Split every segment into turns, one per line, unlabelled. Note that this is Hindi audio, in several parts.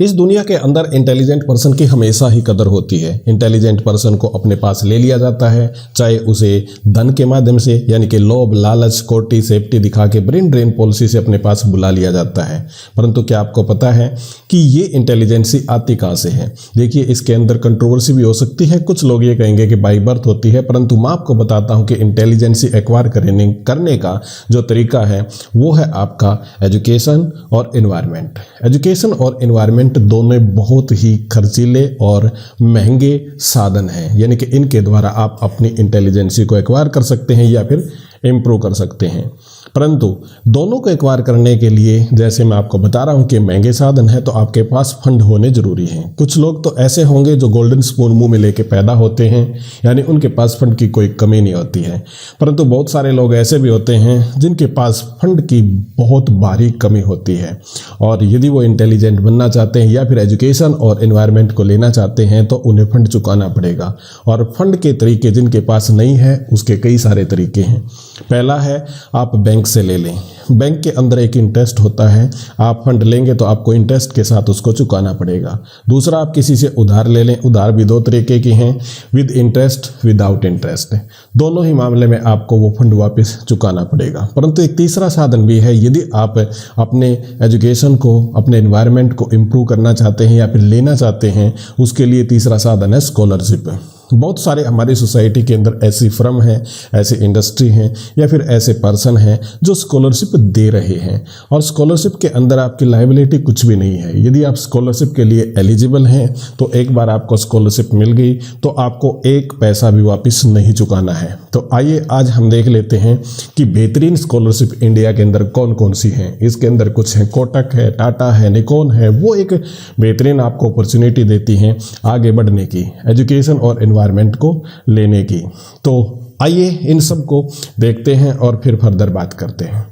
इस दुनिया के अंदर इंटेलिजेंट पर्सन की हमेशा ही कदर होती है। इंटेलिजेंट पर्सन को अपने पास ले लिया जाता है, चाहे उसे धन के माध्यम से यानी कि लोभ, लालच, कोटी, सेफ्टी दिखा के ब्रेन ड्रेन पॉलिसी से अपने पास बुला लिया जाता है। परंतु क्या आपको पता है कि ये इंटेलिजेंसी आती कहाँ से है? देखिए, इसके अंदर कंट्रोवर्सी भी हो सकती है। कुछ लोग ये कहेंगे कि बाई बर्थ होती है, परंतु मैं आपको बताता हूँ कि इंटेलिजेंसी एक्वायर करने का जो तरीका है वो है आपका एजुकेशन और एनवायरनमेंट। एजुकेशन और एनवायरनमेंट दोनों बहुत ही खर्चीले और महंगे साधन हैं, यानी कि इनके द्वारा आप अपनी इंटेलिजेंसी को एक्वायर कर सकते हैं या फिर इम्प्रूव कर सकते हैं। परंतु दोनों को एक्वायर करने के लिए, जैसे मैं आपको बता रहा हूं कि महंगे साधन है, तो आपके पास फंड होने जरूरी हैं। कुछ लोग तो ऐसे होंगे जो गोल्डन स्पून मुंह में लेके पैदा होते हैं, यानी उनके पास फंड की कोई कमी नहीं होती है। परंतु बहुत सारे लोग ऐसे भी होते हैं जिनके पास फंड की बहुत भारी कमी होती है, और यदि वो इंटेलिजेंट बनना चाहते हैं या फिर एजुकेशन और एनवायरनमेंट को लेना चाहते हैं तो उन्हें फंड चुकाना पड़ेगा। और फंड के तरीके जिनके पास नहीं है उसके कई सारे तरीके हैं। पहला है आप बैंक से ले लें। बैंक के अंदर एक इंटरेस्ट होता है, आप फंड लेंगे तो आपको इंटरेस्ट के साथ उसको चुकाना पड़ेगा। दूसरा, आप किसी से उधार ले लें। उधार भी दो तरीके की हैं, विद इंटरेस्ट, विदाउट इंटरेस्ट। दोनों ही मामले में आपको वो फंड वापस चुकाना पड़ेगा। परंतु एक तीसरा साधन भी है, यदि आप अपने एजुकेशन को, अपने एनवायरनमेंट को इम्प्रूव करना चाहते हैं या फिर लेना चाहते हैं, उसके लिए तीसरा साधन है स्कॉलरशिप। बहुत सारे हमारी सोसाइटी के अंदर ऐसी फर्म हैं, ऐसी इंडस्ट्री हैं या फिर ऐसे पर्सन हैं जो स्कॉलरशिप दे रहे हैं, और स्कॉलरशिप के अंदर आपकी लायबिलिटी कुछ भी नहीं है। यदि आप स्कॉलरशिप के लिए एलिजिबल हैं तो एक बार आपको स्कॉलरशिप मिल गई तो आपको एक पैसा भी वापस नहीं चुकाना है। तो आइए आज हम देख लेते हैं कि बेहतरीन स्कॉलरशिप इंडिया के अंदर कौन कौन सी हैं। इसके अंदर कुछ है, कोटक है, टाटा है, निकॉन है। वो एक बेहतरीन आपको अपॉर्चुनिटी देती हैं आगे बढ़ने की, एजुकेशन और एनवायरनमेंट को लेने की। तो आइए इन सब को देखते हैं और फिर फर्दर बात करते हैं।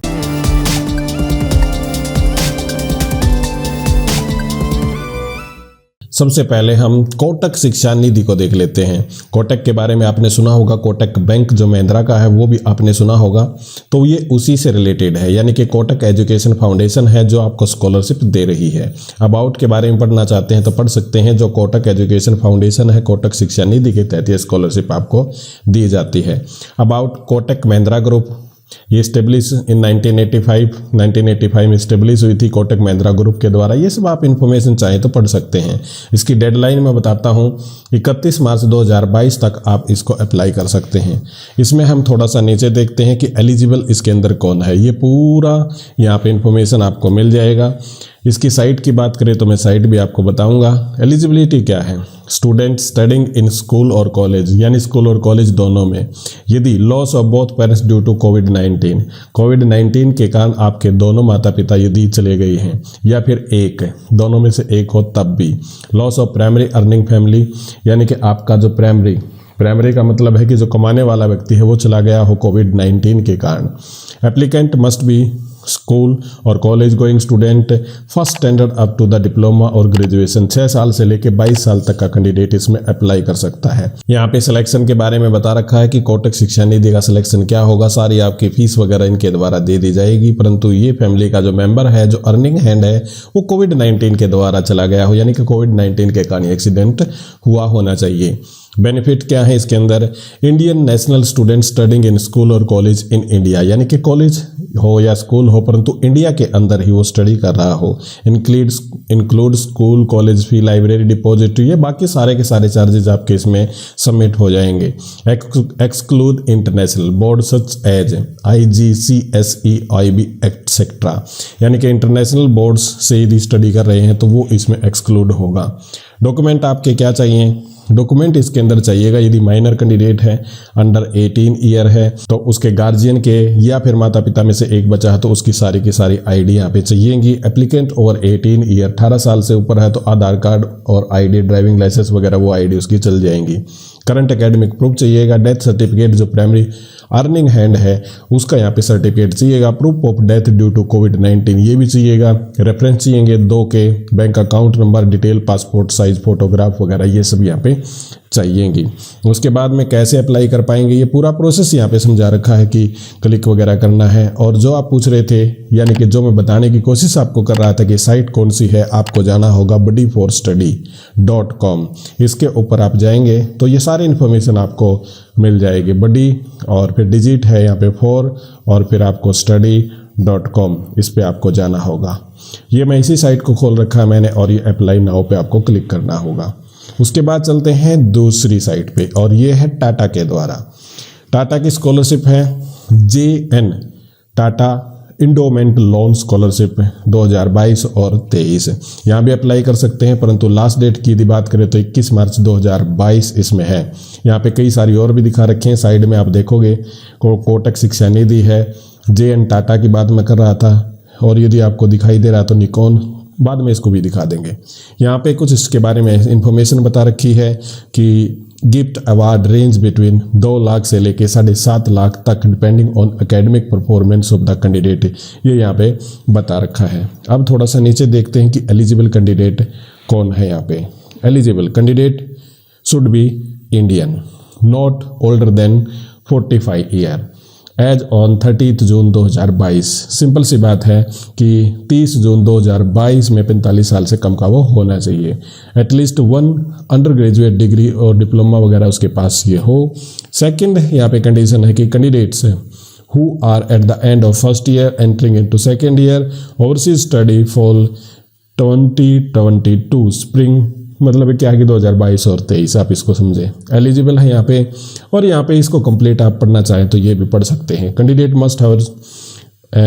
सबसे पहले हम कोटक शिक्षा निधि को देख लेते हैं। कोटक के बारे में आपने सुना होगा, कोटक बैंक जो महिंद्रा का है वो भी आपने सुना होगा। तो ये उसी से रिलेटेड है, यानी कि कोटक एजुकेशन फाउंडेशन है जो आपको स्कॉलरशिप दे रही है। अबाउट के बारे में पढ़ना चाहते हैं तो पढ़ सकते हैं। जो कोटक एजुकेशन फाउंडेशन है, कोटक शिक्षा निधि के तहत ये स्कॉलरशिप आपको दी जाती है। अबाउट कोटक महिंद्रा ग्रुप, ये स्टेब्लिश इन 1985 में स्टेब्लिश हुई थी कोटक महिंद्रा ग्रुप के द्वारा। ये सब आप इन्फॉर्मेशन चाहें तो पढ़ सकते हैं। इसकी डेडलाइन मैं बताता हूँ, 31 मार्च 2022 तक आप इसको अप्लाई कर सकते हैं। इसमें हम थोड़ा सा नीचे देखते हैं कि एलिजिबल इसके अंदर कौन है। ये पूरा यहाँ पे इन्फॉर्मेशन आपको मिल जाएगा। इसकी साइट की बात करें तो मैं साइट भी आपको बताऊंगा। एलिजिबिलिटी क्या है? स्टूडेंट स्टडिंग इन स्कूल और कॉलेज, यानी स्कूल और कॉलेज दोनों में, यदि loss of both parents due to कोविड-19 के कारण आपके दोनों माता पिता यदि चले गए हैं या फिर एक, दोनों में से एक हो तब भी। Loss of primary earning family, यानी कि आपका जो प्राइमरी का मतलब है कि जो कमाने वाला व्यक्ति है वो चला गया हो कोविड-19 के कारण। एप्लीकेंट मस्ट बी स्कूल और college going student first standard up to the diploma और ग्रेजुएशन। 6 साल से लेकर 22 साल तक का कैंडिडेट इसमें अप्लाई कर सकता है। यहाँ पे सिलेक्शन के बारे में बता रखा है कि कोटक शिक्षा निधि का सिलेक्शन क्या होगा। सारी आपकी फीस वगैरह इनके द्वारा दे दी जाएगी, परंतु ये फैमिली का जो मेंबर है, जो अर्निंग हैंड है, वो कोविड-19 के द्वारा चला गया हो, यानी कि कोविड-19 के कारण एक्सीडेंट हुआ होना चाहिए। बेनिफिट क्या है इसके अंदर? Indian national student studying in school और कॉलेज इन इंडिया, यानी कि कॉलेज हो या स्कूल हो परंतु इंडिया के अंदर ही वो स्टडी कर रहा हो। Include school college fee, library deposit, ये बाकी सारे के सारे चार्जेस आपके इसमें सबमिट हो जाएंगे। Exclude international board such as IGCSE, IB etcetera, यानी कि इंटरनेशनल बोर्ड्स से यदि स्टडी कर रहे हैं तो वो इसमें एक्सक्लूड होगा। डॉक्यूमेंट आपके क्या चाहिए? डॉक्यूमेंट इसके अंदर चाहिएगा, यदि माइनर कैंडिडेट है, अंडर 18 ईयर है, तो उसके गार्जियन के या फिर माता पिता में से एक बचा है तो उसकी सारी की सारी आईडी यहाँ पे चाहिएगी। एप्लीकेंट ओवर 18 ईयर, 18 साल से ऊपर है तो आधार कार्ड और आईडी, ड्राइविंग लाइसेंस वगैरह वो आईडी उसकी चल जाएंगी। करंट एकेडमिक प्रूफ चाहिएगा। डेथ सर्टिफिकेट, जो प्राइमरी अर्निंग हैंड है उसका यहाँ पे सर्टिफिकेट चाहिएगा। Proof of death due to कोविड-19 ये भी चाहिएगा। रेफरेंस चाहिएंगे 2 के, bank account number, detail, passport size photograph वगैरह ये सब यहाँ पे चाहिएगी। उसके बाद में कैसे अप्लाई कर पाएंगे, ये पूरा प्रोसेस यहाँ पे समझा रखा है कि क्लिक वगैरह करना है। और जो आप पूछ रहे थे, यानी कि जो मैं बताने की कोशिश आपको कर रहा था कि साइट कौन सी है, आपको जाना होगा buddyforstudy.com। इसके ऊपर आप जाएंगे तो ये सारी इन्फॉर्मेशन आपको मिल जाएगी। बडी और फिर डिजिट है यहाँ पे 4 और फिर आपको study.com, इस पे आपको जाना होगा। ये मैं इसी साइट को खोल रखा है मैंने और ये अप्लाई नाउ पे आपको क्लिक करना होगा। उसके बाद चलते हैं दूसरी साइट पे और ये है टाटा के द्वारा। टाटा की स्कॉलरशिप है JN Tata endowment loan scholarship 2022 और 23। यहाँ भी अप्लाई कर सकते हैं, परंतु लास्ट डेट की यदि बात करें तो 21 मार्च 2022 इसमें है। यहाँ पे कई सारी और भी दिखा रखे हैं, साइड में आप देखोगे कोटक शिक्षा निधि है, JN टाटा की बात मैं कर रहा था, और यदि आपको दिखाई दे रहा तो निकॉन, बाद में इसको भी दिखा देंगे। यहाँ पे कुछ इसके बारे में इंफॉर्मेशन बता रखी है कि gift award range between 2 lakh से लेके 7.5 लाख तक depending on academic performance of the candidate, ये यहाँ पे बता रखा है। अब थोड़ा सा नीचे देखते हैं कि एलिजिबल कैंडिडेट कौन है। यहाँ पे eligible candidate should be Indian, not older than 45 year, age on 30 June 2022। Simple सी बात है कि 30 जून 2022 में 45 साल से कम का वो होना चाहिए। एटलीस्ट 1 अंडर ग्रेजुएट डिग्री और डिप्लोमा वगैरह उसके पास ये हो। सेकंड यहाँ पे कंडीशन है कि candidates who are at the end of first year entering into second year overseas study fall 2022 spring, मतलब क्या है कि 2022 और 23 आप इसको समझे, एलिजिबल है यहाँ पे। और यहाँ पे इसको कंप्लीट आप पढ़ना चाहें तो ये भी पढ़ सकते हैं। Candidate must have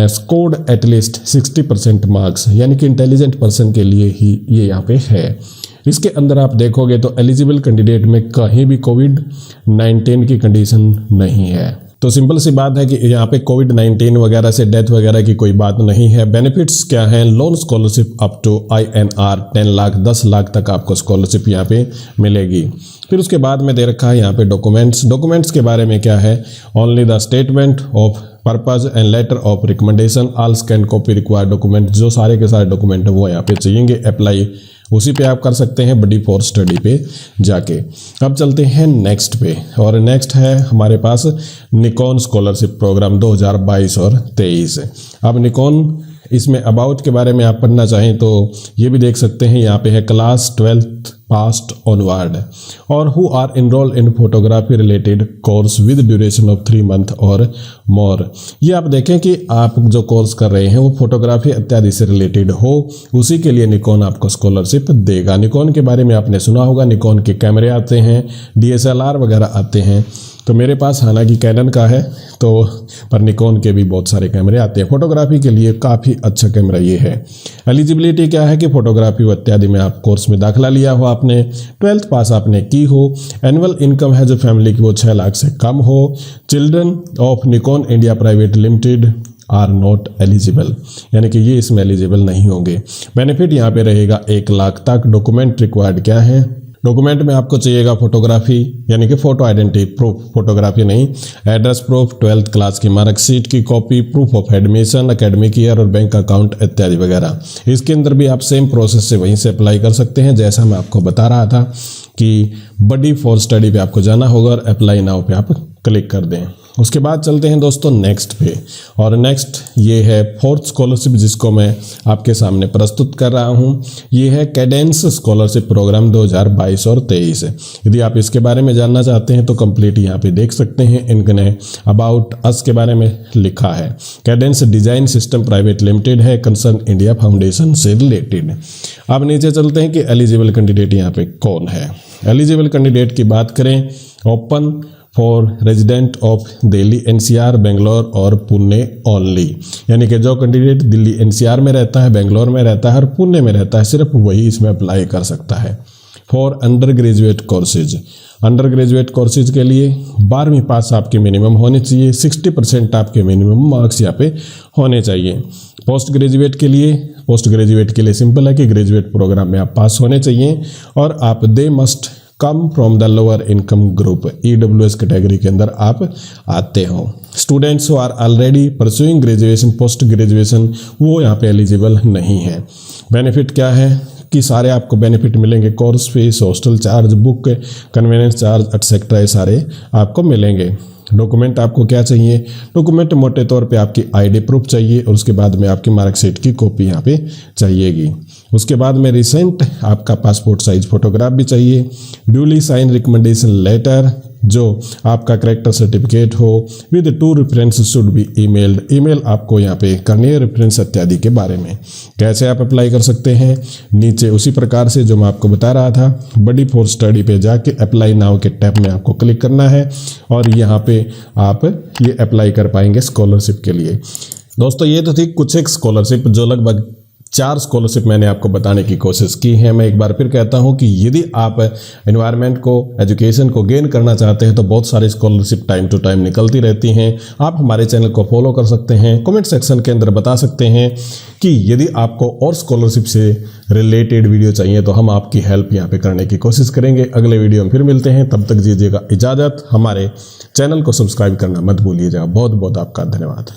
scored at least 60% marks, यानी कि इंटेलिजेंट पर्सन के लिए ही ये यहाँ पे है। इसके अंदर आप देखोगे तो एलिजिबल कैंडिडेट में कहीं भी कोविड-19 की कंडीशन नहीं है। तो सिंपल सी बात है कि यहाँ पे कोविड-19 वगैरह से डेथ वगैरह की कोई बात नहीं है। बेनिफिट्स क्या हैं? Loan scholarship up to INR 10 lakh 10 lakh तक आपको स्कॉलरशिप यहाँ पे मिलेगी। फिर उसके बाद में दे रखा है यहाँ पे डॉक्यूमेंट्स के बारे में क्या है? Only the statement of purpose and later of recommendation, all scan copy required document, जो सारे के सारे डॉक्यूमेंट है वो यहाँ पे चाहिए। अप्लाई उसी पे आप कर सकते हैं बडी फॉर स्टडी पे जाके। अब चलते हैं नेक्स्ट पे, और नेक्स्ट है हमारे पास निकॉन स्कॉलरशिप प्रोग्राम 2022 और 23। अब निकॉन इसमें अबाउट के बारे में आप पढ़ना चाहें तो ये भी देख सकते हैं। यहाँ पे है क्लास 12th पास्ट ऑनवर्ड और who are enrolled in photography related course with duration of 3 month और मोर। ये आप देखें कि आप जो कोर्स कर रहे हैं वो फोटोग्राफी इत्यादि से रिलेटेड हो, उसी के लिए निकॉन आपको स्कॉलरशिप देगा। निकॉन के बारे में आपने सुना होगा, निकॉन के कैमरे आते हैं, DSLR वगैरह आते हैं। तो मेरे पास हालांकि कैनन का है तो पर निकॉन के भी बहुत सारे कैमरे आते हैं। फोटोग्राफी के लिए काफ़ी अच्छा कैमरा ये है। एलिजिबिलिटी क्या है कि फोटोग्राफी इत्यादि में आप कोर्स में दाखिला लिया हो, आपने 12th पास आपने की हो, एनुअल इनकम है जो फैमिली की वो 6 लाख से कम हो। Children of Nikon India private limited are not eligible, यानी कि ये इसमें एलिजिबल नहीं होंगे। बेनिफिट यहाँ पे रहेगा 1 लाख तक। डॉक्यूमेंट रिक्वायर्ड क्या है? डॉक्यूमेंट में आपको चाहिएगा फोटोग्राफी, यानी कि फोटो आइडेंटिटी प्रूफ, फोटोग्राफी नहीं, एड्रेस प्रूफ, 12th क्लास की मार्कशीट की copy, proof of admission, academic year और बैंक अकाउंट इत्यादि वगैरह। इसके अंदर भी आप सेम प्रोसेस से वहीं से अप्लाई कर सकते हैं, जैसा मैं आपको बता रहा था कि बडी फॉर स्टडी पे आपको जाना होगा और अप्लाई नाउ पे आप क्लिक कर दें। उसके बाद चलते हैं दोस्तों नेक्स्ट पे, और नेक्स्ट ये है 4th स्कॉलरशिप जिसको मैं आपके सामने प्रस्तुत कर रहा हूँ। ये है कैडेंस स्कॉलरशिप प्रोग्राम 2022 और 23। यदि आप इसके बारे में जानना चाहते हैं तो कंप्लीट यहाँ पे देख सकते हैं। इनने अबाउट अस के बारे में लिखा है। Cadence design system private limited है, कंसर्न इंडिया फाउंडेशन से रिलेटेड। अब नीचे चलते हैं कि एलिजिबल कैंडिडेट यहाँ पे कौन है। एलिजिबल कैंडिडेट की बात करें, open for resident of Delhi NCR, Bangalore और पुणे ओनली, यानी कि जो कैंडिडेट दिल्ली NCR में रहता है, बेंगलोर में रहता है और पुणे में रहता है, सिर्फ वही इसमें अप्लाई कर सकता है। For under graduate courses, under graduate courses के लिए 12वीं पास आपके मिनिमम होने चाहिए, 60% आपके मिनिमम मार्क्स यहाँ पे होने चाहिए। पोस्ट ग्रेजुएट के लिए सिंपल है कि ग्रेजुएट प्रोग्राम में आप पास होने चाहिए, और आप they must come from the lower income group, EWS category के अंदर आप आते हो। Students who are already pursuing graduation, post graduation, वो यहाँ पे एलिजिबल नहीं है। बेनिफिट क्या है? बाकी सारे आपको बेनिफिट मिलेंगे, course fees, hostel charge, book convenience charge etcetera, ये सारे आपको मिलेंगे। डॉक्यूमेंट आपको क्या चाहिए? डॉक्यूमेंट मोटे तौर पे आपकी आईडी प्रूफ चाहिए और उसके बाद में आपकी मार्कशीट की कॉपी यहाँ पे चाहिएगी। उसके बाद में रिसेंट आपका पासपोर्ट साइज फोटोग्राफ भी चाहिए, ड्यूली साइन रिकमेंडेशन लेटर, जो आपका करेक्टर सर्टिफिकेट हो with 2 reference should be emailed. Email आपको यहाँ पे करनी है रेफरेंस इत्यादि के बारे में। कैसे आप अप्लाई कर सकते हैं? नीचे उसी प्रकार से जो मैं आपको बता रहा था, बडी फॉर स्टडी पे जाके अप्लाई नाउ के टैब में आपको क्लिक करना है और यहाँ पे आप ये अप्लाई कर पाएंगे स्कॉलरशिप के लिए। दोस्तों ये तो थी कुछ एक स्कॉलरशिप, जो लगभग 4 स्कॉलरशिप मैंने आपको बताने की कोशिश की है। मैं एक बार फिर कहता हूं कि यदि आप एनवायरनमेंट को, एजुकेशन को गेन करना चाहते हैं तो बहुत सारी स्कॉलरशिप टाइम टू टाइम निकलती रहती हैं। आप हमारे चैनल को फॉलो कर सकते हैं, कमेंट सेक्शन के अंदर बता सकते हैं कि यदि आपको और स्कॉलरशिप से रिलेटेड वीडियो चाहिए तो हम आपकी हेल्प यहाँ पे करने की कोशिश करेंगे। अगले वीडियो में फिर मिलते हैं, तब तक दीजिएगा इजाज़त। हमारे चैनल को सब्सक्राइब करना मत भूलिएगा। बहुत बहुत आपका धन्यवाद।